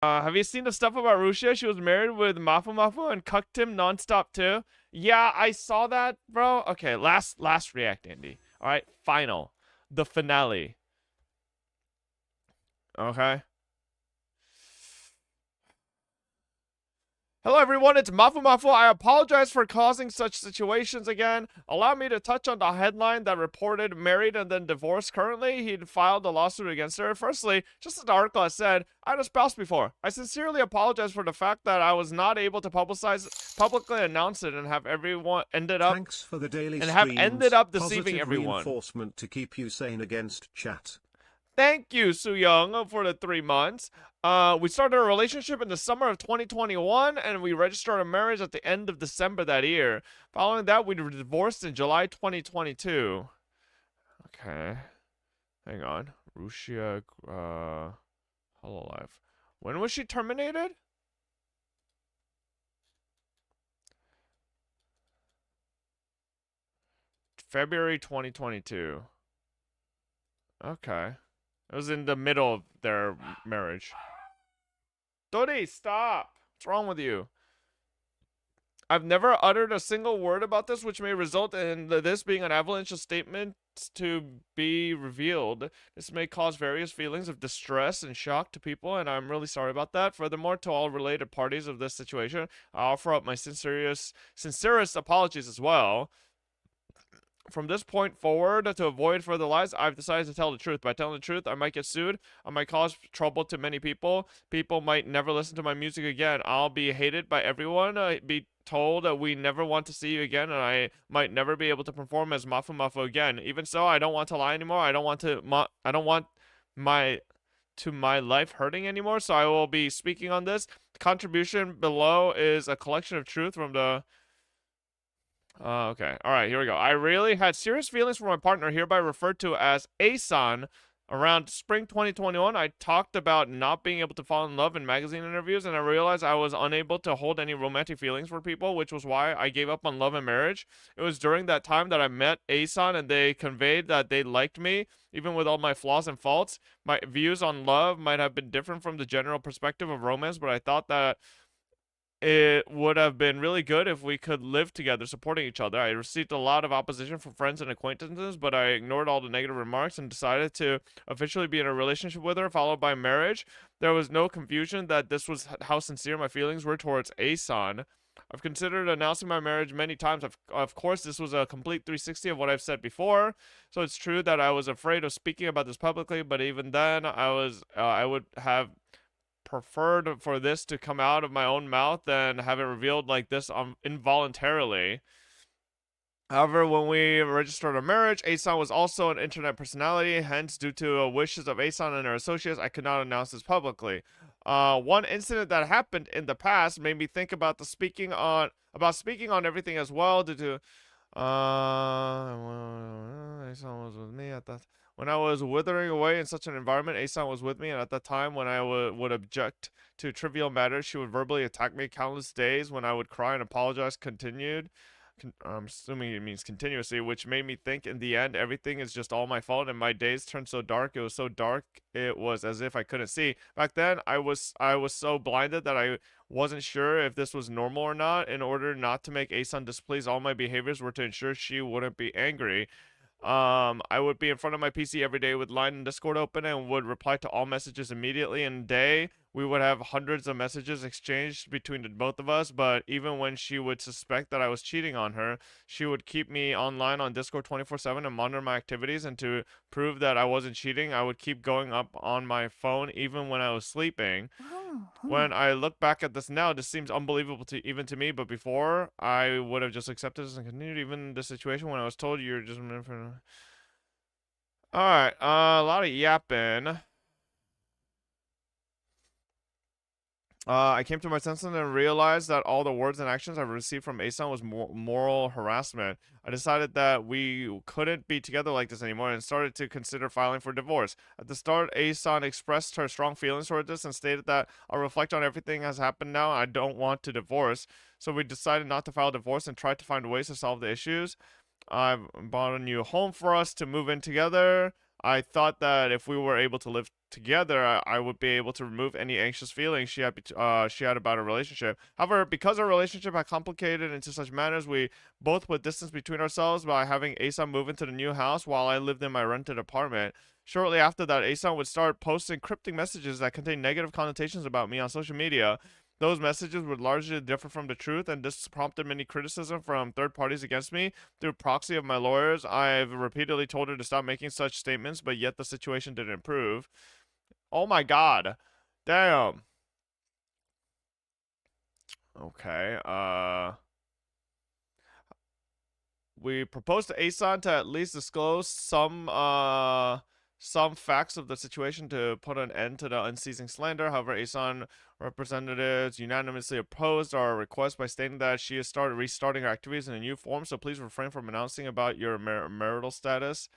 Have you seen the stuff about Rusia? She was married with Mafu Mafu and cucked him nonstop too. Yeah, I saw that, bro. Okay, last react, Andy. All right, final, the finale. Okay. Hello everyone, it's Mafu Mafu. I apologize for causing such situations again. Allow me to touch on the headline that reported married and then divorced. Currently, he'd filed a lawsuit against her. Firstly, just as the article has said, I had a spouse before. I sincerely apologize for the fact that I was not able to publicly announce it and have everyone ended up Thanks for the daily and have ended streams. up deceiving Positive everyone. reinforcement to keep you sane against chat. Thank you, Su Young, for the 3 months. We started a relationship in the summer of 2021, and we registered our marriage at the end of December that year. Following that, we were divorced in July 2022. Okay. Hang on. Rusia, Hololive. When was she terminated? February 2022. Okay. It was in the middle of their marriage. Dori, stop! What's wrong with you? I've never uttered a single word about this, which may result in this being an avalanche of statements to be revealed. This may cause various feelings of distress and shock to people, and I'm really sorry about that. Furthermore, to all related parties of this situation, I offer up my sincerest apologies as well. From this point forward, to avoid further lies, I've decided to tell the truth. By telling the truth, I might get sued. I might cause trouble to many people. People might never listen to my music again. I'll be hated by everyone. Be told that we never want to see you again, and I might never be able to perform as Mafu Mafu again. Even so, I don't want to lie anymore. I don't want my life hurting anymore. So I will be speaking on this. The contribution below is a collection of truth from the okay. All right, here we go. I really had serious feelings for my partner, hereby referred to as Asan. Around spring 2021, I talked about not being able to fall in love in magazine interviews, and I realized I was unable to hold any romantic feelings for people, which was why I gave up on love and marriage. It was during that time that I met Asan, and they conveyed that they liked me, even with all my flaws and faults. My views on love might have been different from the general perspective of romance, but I thought that it would have been really good if we could live together supporting each other. I received a lot of opposition from friends and acquaintances, but I ignored all the negative remarks and decided to officially be in a relationship with her, followed by marriage. There was no confusion that this was how sincere my feelings were towards Asan. I've considered announcing my marriage many times. Of course, this was a complete 360 of what I've said before. So it's true that I was afraid of speaking about this publicly, but even then, I would have preferred for this to come out of my own mouth than have it revealed like this involuntarily. However, when we registered our marriage, Asan was also an internet personality. Hence, due to wishes of Asan and her associates, I could not announce this publicly. One incident that happened in the past made me think about speaking on everything as well. Due to Asan was with me at that. When I was withering away in such an environment, Asan was with me, and at that time, when I would object to trivial matters, she would verbally attack me countless days. When I would cry and apologize, continued. I'm assuming it means continuously, which made me think in the end everything is just all my fault, and my days turned so dark. It was so dark, it was as if I couldn't see. Back then, I was so blinded that I wasn't sure if this was normal or not. In order not to make Asan displeased, all my behaviors were to ensure she wouldn't be angry. I would be in front of my PC every day with Line and Discord open and would reply to all messages immediately in a day. We would have hundreds of messages exchanged between the both of us, but even when she would suspect that I was cheating on her, she would keep me online on Discord 24/7 and monitor my activities, and to prove that I wasn't cheating, I would keep going up on my phone even when I was sleeping. When I look back at this now, this seems unbelievable to even to me, but before, I would have just accepted this and continued. Even the situation when I was told you're just meant for. Alright, a lot of yapping. I came to my senses and realized that all the words and actions I've received from Asan was moral harassment. I decided that we couldn't be together like this anymore and started to consider filing for divorce. At the start, Asan expressed her strong feelings toward this and stated that I'll reflect on everything has happened now. I don't want to divorce. So we decided not to file divorce and tried to find ways to solve the issues. I've bought a new home for us to move in together. I thought that if we were able to live together, I would be able to remove any anxious feelings she had about our relationship. However, because our relationship had complicated into such manners, we both put distance between ourselves by having Asan move into the new house while I lived in my rented apartment. Shortly after that, Asan would start posting cryptic messages that contained negative connotations about me on social media. Those messages would largely differ from the truth, and this prompted many criticism from third parties against me. Through proxy of my lawyers, I've repeatedly told her to stop making such statements, but yet the situation didn't improve. Oh my god. Damn. Okay, we proposed to Asan to at least disclose some facts of the situation to put an end to the unceasing slander. However, Asan representatives unanimously opposed our request by stating that she has restarting her activities in a new form, so please refrain from announcing about your marital status.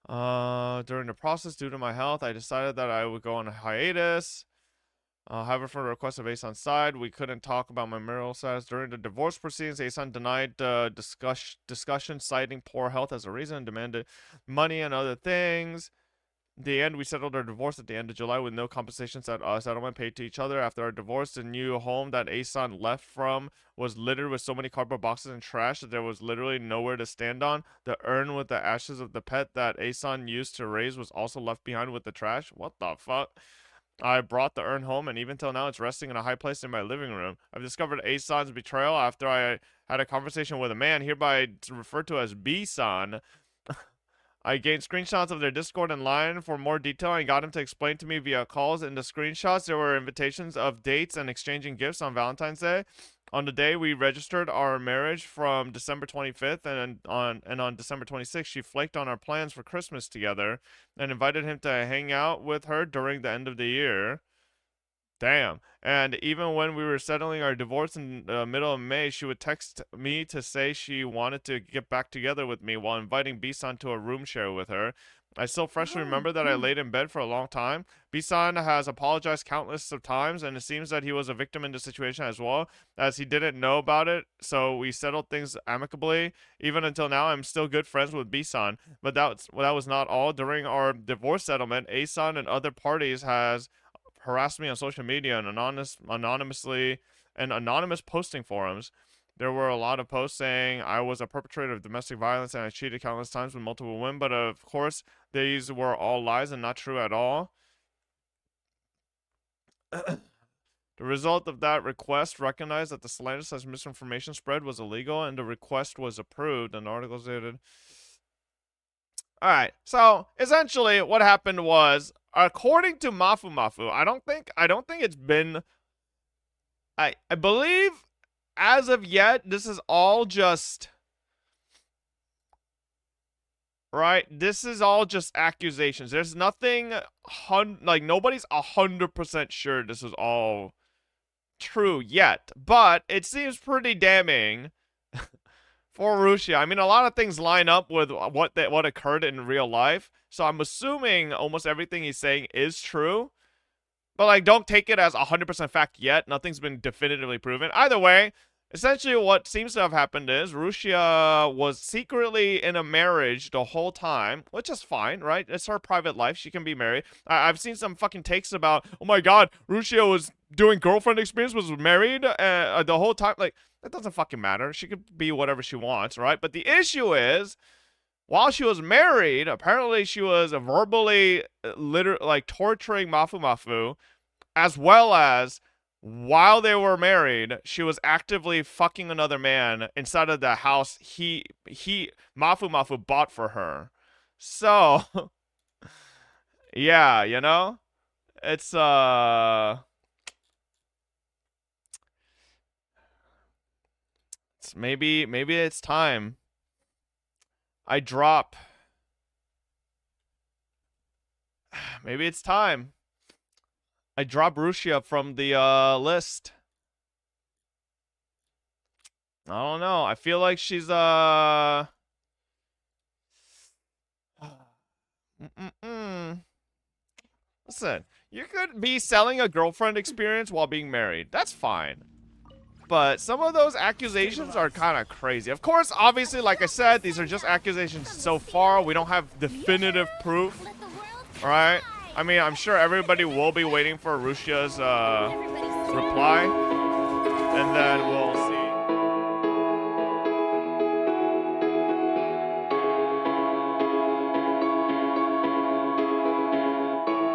During the process, due to my health, I decided that I would go on a hiatus. However, for the request of Asan's side, we couldn't talk about my marital status. During the divorce proceedings, Asan denied the discussion, citing poor health as a reason, and demanded money and other things. In the end, we settled our divorce at the end of July with no compensation settlement paid to each other. After our divorce, the new home that Asan left from was littered with so many cardboard boxes and trash that there was literally nowhere to stand on. The urn with the ashes of the pet that Asan used to raise was also left behind with the trash. What the fuck? I brought the urn home, and even till now, it's resting in a high place in my living room. I've discovered Asan's betrayal after I had a conversation with a man, hereby referred to as B-san. I gained screenshots of their Discord and line for more detail and got him to explain to me via calls. In the screenshots, there were invitations of dates and exchanging gifts on Valentine's Day. On the day we registered our marriage from December 25th, and on December 26th, she flaked on our plans for Christmas together and invited him to hang out with her during the end of the year. Damn. And even when we were settling our divorce in the middle of May, she would text me to say she wanted to get back together with me while inviting Bisan to a room share with her. I still freshly remember that I laid in bed for a long time. Bisan has apologized countless of times, and it seems that he was a victim in the situation as well, as he didn't know about it, so we settled things amicably. Even until now, I'm still good friends with Bisan, but that was not all. During our divorce settlement, Asan and other parties has harassed me on social media and anonymously and anonymous posting forums. There were a lot of posts saying I was a perpetrator of domestic violence and I cheated countless times with multiple women, but of course, these were all lies and not true at all. The result of that request recognized that the slander / misinformation spread was illegal, and the request was approved. An article stated. Alright, so essentially what happened was, according to Mafu Mafu, I don't think it's been, I believe as of yet, this is all just, right? This is all just accusations. There's nothing, like, nobody's 100% sure this is all true yet, but it seems pretty damning for Rushia. I mean, a lot of things line up with what occurred in real life, so I'm assuming almost everything he's saying is true. But, like, don't take it as 100% fact yet. Nothing's been definitively proven. Either way, essentially what seems to have happened is Rushia was secretly in a marriage the whole time, which is fine, right? It's her private life. She can be married. I've seen some fucking takes about, oh my god, Rushia was doing girlfriend experience, was married the whole time. Like, that doesn't fucking matter. She could be whatever she wants, right? But the issue is, while she was married, apparently she was verbally, like, torturing Mafu Mafu, as well as, while they were married, she was actively fucking another man inside of the house Mafu Mafu bought for her. So, yeah, you know? It's, maybe it's time I drop. Maybe it's time I drop Rushia from the list. I don't know. I feel like she's Listen, you could be selling a girlfriend experience while being married. That's fine. but some of those accusations are kind of crazy. Of course, obviously, like I said, these are just accusations so far. We don't have definitive proof. All right. I mean, I'm sure everybody will be waiting for Russia's reply, and then we'll